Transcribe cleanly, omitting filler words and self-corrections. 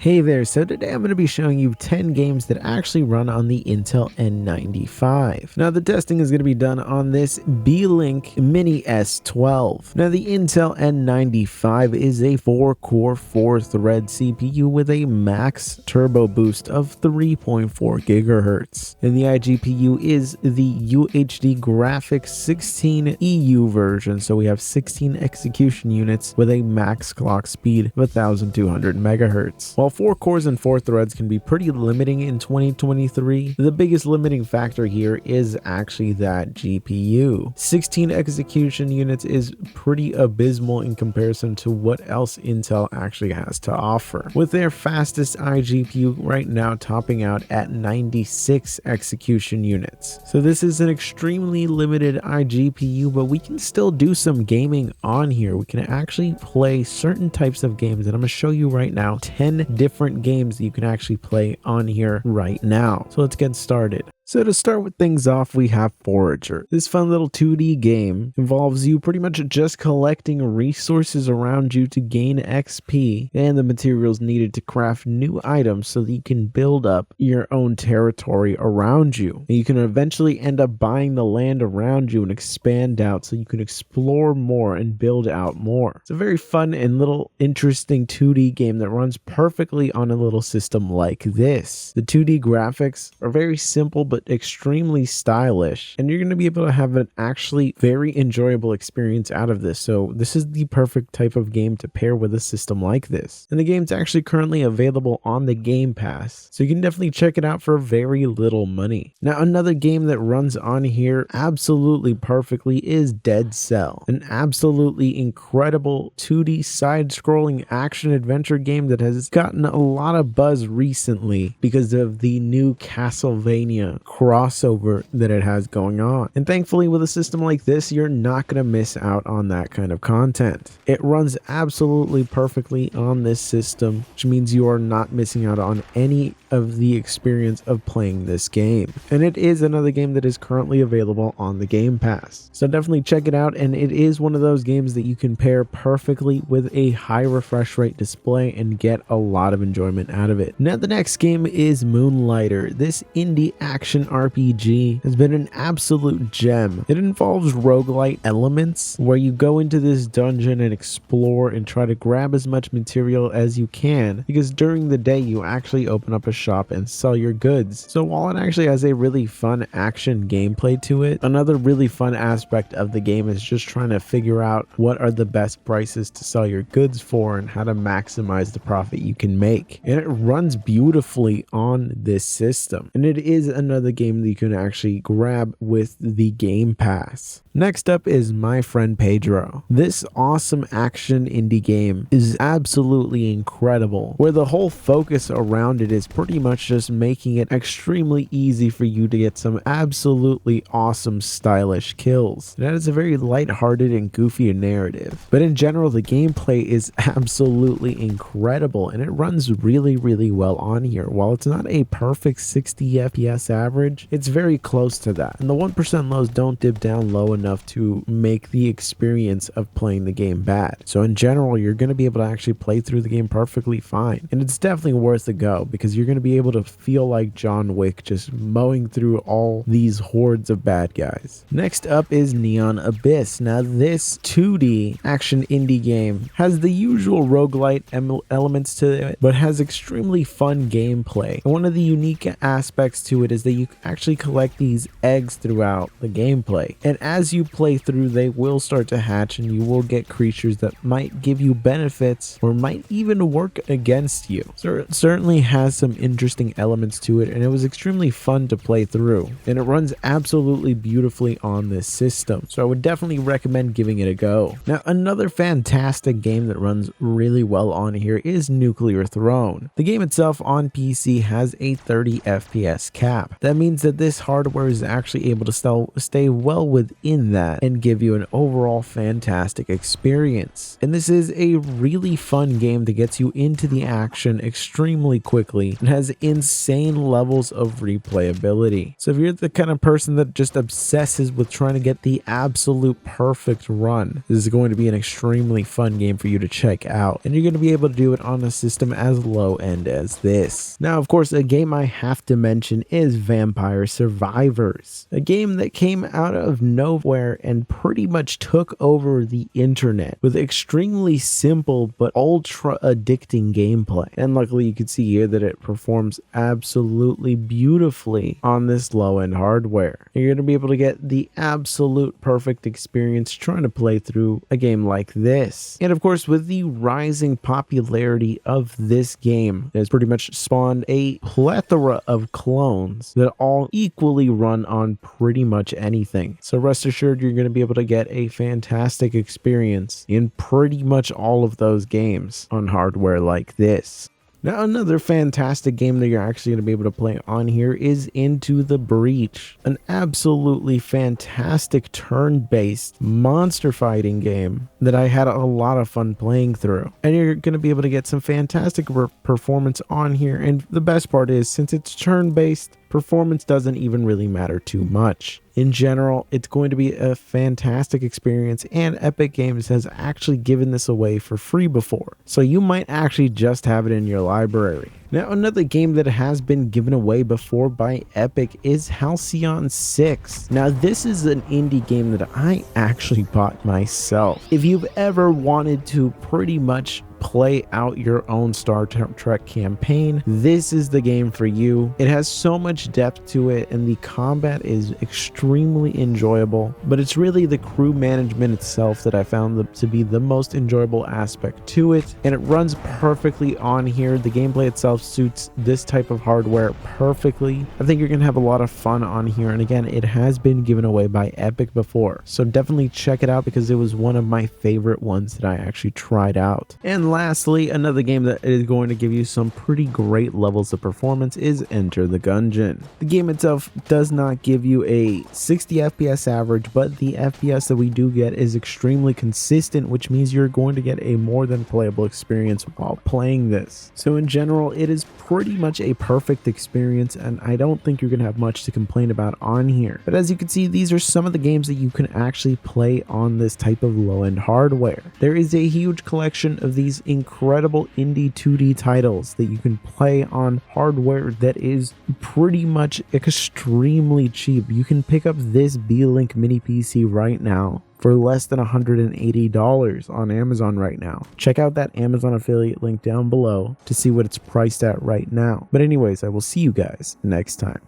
Hey there, so today I'm going to be showing you 10 games that actually run on the Intel N95. Now the testing is going to be done on this Beelink MINI S12. Now the Intel N95 is a 4-core 4-thread CPU with a max turbo boost of 3.4 GHz. And the iGPU is the UHD Graphics 16 EU version, so we have 16 execution units with a max clock speed of 1200 MHz. While 4 cores and 4 threads can be pretty limiting in 2023, the biggest limiting factor here is actually that GPU. 16 execution units is pretty abysmal in comparison to what else Intel actually has to offer, with their fastest iGPU right now topping out at 96 execution units. So this is an extremely limited iGPU, but we can still do some gaming on here. We can actually play certain types of games, and I'm going to show you right now 10 different games that you can actually play on here right now. So let's get started. So to start with things off, we have Forager. This fun little 2D game involves you pretty much just collecting resources around you to gain XP and the materials needed to craft new items so that you can build up your own territory around you. And you can eventually end up buying the land around you and expand out so you can explore more and build out more. It's a very fun and little interesting 2D game that runs perfectly on a little system like this. The 2D graphics are very simple but extremely stylish, and you're going to be able to have an actually very enjoyable experience out of this. So this is the perfect type of game to pair with a system like this. And the game's actually currently available on the Game Pass, so you can definitely check it out for very little money. Now another game that runs on here absolutely perfectly is Dead Cell, an absolutely incredible 2D side-scrolling action-adventure game that has gotten a lot of buzz recently because of the new Castlevania crossover that it has going on. And thankfully with a system like this, you're not going to miss out on that kind of content. It runs absolutely perfectly on this system, which means you are not missing out on any of the experience of playing this game. And it is another game that is currently available on the Game Pass. So definitely check it out, and it is one of those games that you can pair perfectly with a high refresh rate display and get a lot of enjoyment out of it. Now the next game is Moonlighter. This indie action RPG has been an absolute gem. It involves roguelite elements where you go into this dungeon and explore and try to grab as much material as you can, because during the day you actually open up a shop and sell your goods. So while it actually has a really fun action gameplay to it, another really fun aspect of the game is just trying to figure out what are the best prices to sell your goods for and how to maximize the profit you can make. And it runs beautifully on this system, and it is another game that you can actually grab with the Game Pass. Next up is My Friend Pedro. This awesome action indie game is absolutely incredible, where the whole focus around it is pretty much just making it extremely easy for you to get some absolutely awesome stylish kills. It has a very lighthearted and goofy narrative, but in general the gameplay is absolutely incredible, and it runs really well on here. While it's not a perfect 60 FPS average, it's very close to that, and the 1% lows don't dip down low enough to make the experience of playing the game bad. So in general, you're going to be able to actually play through the game perfectly fine, and it's definitely worth a go because you're going to be able to feel like John Wick just mowing through all these hordes of bad guys. Next up is Neon Abyss. Now this 2D action indie game has the usual roguelite elements to it, but has extremely fun gameplay. And one of the unique aspects to it is that you actually collect these eggs throughout the gameplay, and as you play through, they will start to hatch and you will get creatures that might give you benefits or might even work against you. So it certainly has some interesting elements to it, and it was extremely fun to play through, and it runs absolutely beautifully on this system. So I would definitely recommend giving it a go. Now another fantastic game that runs really well on here is Nuclear Throne. The game itself on PC has a 30 FPS cap. That means that this hardware is actually able to stay well within in that and give you an overall fantastic experience. And this is a really fun game that gets you into the action extremely quickly and has insane levels of replayability. So if you're the kind of person that just obsesses with trying to get the absolute perfect run, this is going to be an extremely fun game for you to check out, and you're going to be able to do it on a system as low end as this. Now, of course, a game I have to mention is Vampire Survivors, a game that came out of nowhere and pretty much took over the internet with extremely simple but ultra addicting gameplay. And luckily you can see here that it performs absolutely beautifully on this low end hardware. You're going to be able to get the absolute perfect experience trying to play through a game like this. And of course, with the rising popularity of this game, it has pretty much spawned a plethora of clones that all equally run on pretty much anything. So rest assured, you're going to be able to get a fantastic experience in pretty much all of those games on hardware like this. Now, another fantastic game that you're actually going to be able to play on here is Into the Breach, an absolutely fantastic turn-based monster fighting game that I had a lot of fun playing through. And you're going to be able to get some fantastic performance on here. And the best part is, since it's turn-based, performance doesn't even really matter too much. In general, it's going to be a fantastic experience, and Epic Games has actually given this away for free before, so you might actually just have it in your library. Now, another game that has been given away before by Epic is Halcyon 6. Now, this is an indie game that I actually bought myself. If you've ever wanted to pretty much play out your own Star Trek campaign, this is the game for you. It has so much depth to it, and the combat is extremely enjoyable, but it's really the crew management itself that I found to be the most enjoyable aspect to it, and it runs perfectly on here. The gameplay itself suits this type of hardware perfectly. I think you're gonna have a lot of fun on here, and again, it has been given away by Epic before, so definitely check it out because it was one of my favorite ones that I actually tried out. And lastly, another game that is going to give you some pretty great levels of performance is Enter the Gungeon. The game itself does not give you a 60 FPS average, but the FPS that we do get is extremely consistent, which means you're going to get a more than playable experience while playing this. So in general, it is pretty much a perfect experience, and I don't think you're going to have much to complain about on here. But as you can see, these are some of the games that you can actually play on this type of low-end hardware. There is a huge collection of these incredible indie 2D titles that you can play on hardware that is pretty much extremely cheap. You can pick up this Beelink Mini PC right now for less than $180 on Amazon right now. Check out that Amazon affiliate link down below to see what it's priced at right now. But anyways, I will see you guys next time.